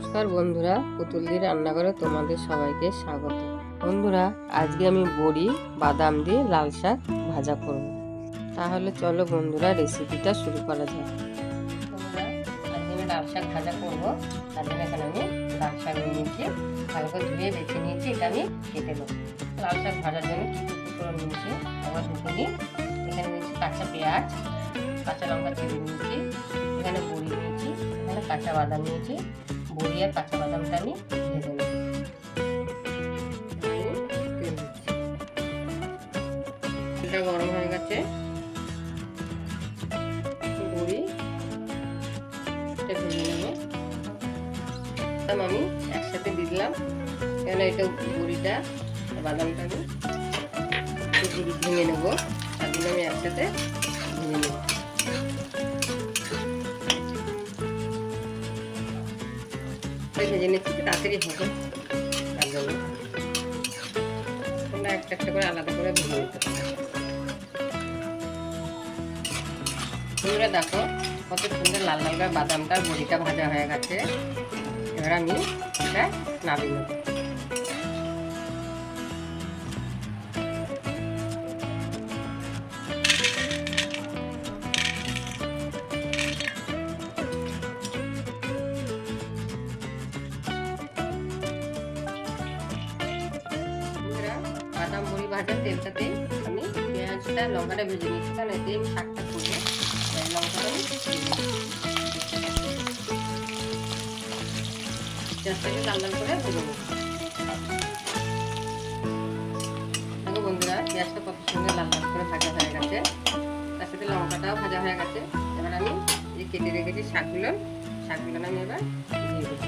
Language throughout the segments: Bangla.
নমস্কার বন্ধুরা, পুতুলদি রান্নাঘরে তোমাদের সবাইকে স্বাগত। বন্ধুরা, আজকে আমি বড়ি বাদাম দিয়ে লাল শাক ভাজা করব। তাহলে চলো বন্ধুরা, রেসিপিটা শুরু করা যাক। বন্ধুরা, আজকে আমি লাল শাক ভাজা করবো। তার জন্য এখানে আমি লাল শাক নিয়েছি, ভালো করে ধুয়ে বেছে নিয়েছি। এটা আমি কেটে নেব। লাল শাক ভাজার জন্য কিছু উপকরণ নিয়েছি, আবার দুটো নিই। এখানে নিয়েছি কাঁচা পেঁয়াজ, কাঁচা লঙ্কা চিড়ে নিয়েছি, এখানে বড়ি নিয়েছি, এখানে কাঁচা বাদাম নিয়েছি। বড়ি আর কাঁচা বাদামটা আমি ভেজে নেব। তেলটা গরম হয়ে গেছে, বড়ি ভেজে নেব। আমি একসাথে দিয়ে দিলাম, কেন এটা বড়িটা বাদামটা আমি ভেঙে নেবো, তার জন্য আমি একসাথে ভেজে নেব। ভেজে নিচ্ছি, তাড়াতাড়ি হবে, তার জন্য তোমরা একটা একটা করে আলাদা করে ভেজে নিতে পারো। তোমরা দেখো কত সুন্দর লাল লাল করে বাদামটা বড়িটা ভাজা হয়ে গেছে। এবার আমি এটা নামিয়ে নেব। বাদাম বড়ি ভাজার তেলটাতে আমি পেঁয়াজটা লঙ্কাটা ভেজে নিচ্ছি, কারণ এতে আমি শাকটা করবো। লঙ্কাটা আমি পেঁয়াজটাকে লাল লাল করে ভেজে নেব। দেখো বন্ধুরা, পেঁয়াজটা কত সুন্দর লাল লাল করে ভাজা হয়ে গেছে, তার সাথে লঙ্কাটাও ভাজা হয়ে গেছে। এবার আমি যে কেটে রেখেছি শাকগুলো আমি এবার দিয়ে দেবো।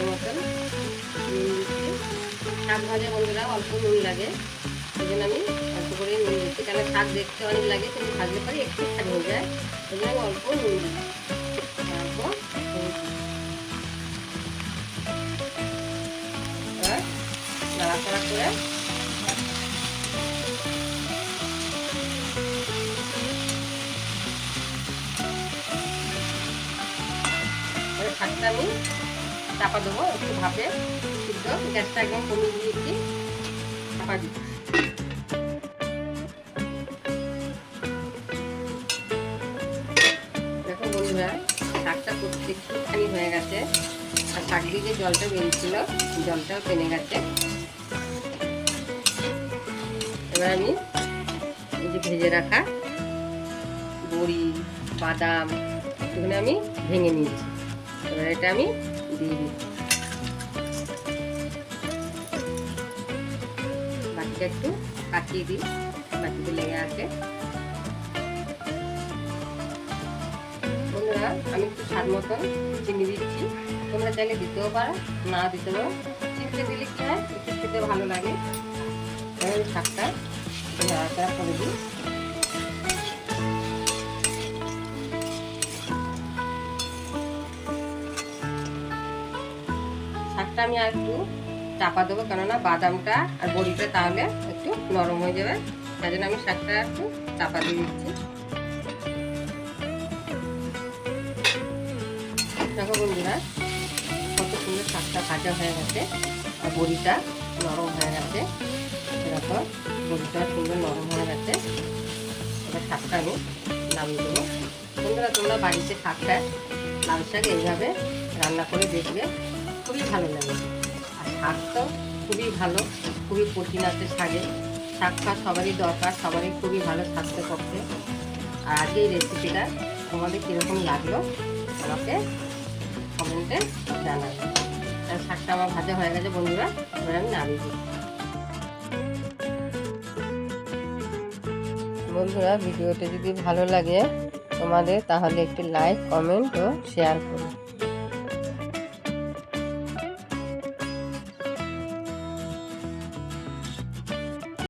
মতন শাক ভাজা বন্ধুরা অল্প নুন লাগে, সেই জন্য আমি অল্প করে নুন দিচ্ছি। কেন শাক দেখতে অনেক লাগে, কিন্তু ভাজলে পরে একটু শাক হয়ে যায়, সেই জন্য আমি অল্প নুন দিচ্ছি। এবার নাড়াচাড়া করে শাকটা আমি চাপা দেবো, একটু ভাপে সিদ্ধ। গ্যাসটা একদম কমিয়ে দিয়েছি, চাপা দিচ্ছি। দেখো বন্ধুরা, শাকটা করতে একটুখানি হয়ে গেছে, আর শাক দিয়ে যে জলটা বেরিয়েছিল জলটাও টেনে গেছে। এবার আমি এই যে ভেজে রাখা বড়ি বাদাম এগুলো আমি ভেঙে নিয়েছি, এবার এটা আমি দিয়ে দিচ্ছি। বাটিটা একটু কাটিয়ে দিই, বাটিতে লেগে আছে। বন্ধুরা, আমি একটু স্বাদ মতন চিনি দিচ্ছি, তোমরা চাইলে দিতেও পারো, না দিতে পারো। চিনিতে দিলে কি হয়, একটু খেতে ভালো লাগে। আমি শাকটা নাড়াচাড়া করে দিই। শাকটা আমি আর একটু চাপা দেবো, কেননা বাদামটা আর বড়িটা তাহলে একটু নরম হয়ে যাবে, তাই জন্য আমি শাকটা একটু চাপা দিয়ে দিচ্ছি। দেখো বন্ধুরা, কত সুন্দর শাকটা ভাজা হয়ে গেছে আর বড়িটা নরম হয়ে গেছে। এরকম বড়িটা সুন্দর নরম হয়ে গেছে। এবার শাকটা আমি নামিয়ে দেবো। বন্ধুরা, তোমরা বাড়িতে শাকটা লাল শাক এইভাবে রান্না করে দেখবে, খুবই ভালো লাগে। আর শাক তো খুবই ভালো, খুবই প্রোটিন আছে শাকে। শাক খাওয়া সবারই দরকার, সবারই খুবই ভালো স্বাস্থ্যের পক্ষে। আর আজকে এই রেসিপিটা তোমাদের কীরকম লাগলো আমাকে কমেন্টে জানাবে। আর শাকটা আমার ভাজা হয়ে গেছে বন্ধুরা, এবার আমি নামিয়ে দিই। বন্ধুরা, ভিডিওটা যদি ভালো লাগে তোমাদের, তাহলে একটি লাইক কমেন্ট ও শেয়ার করুন।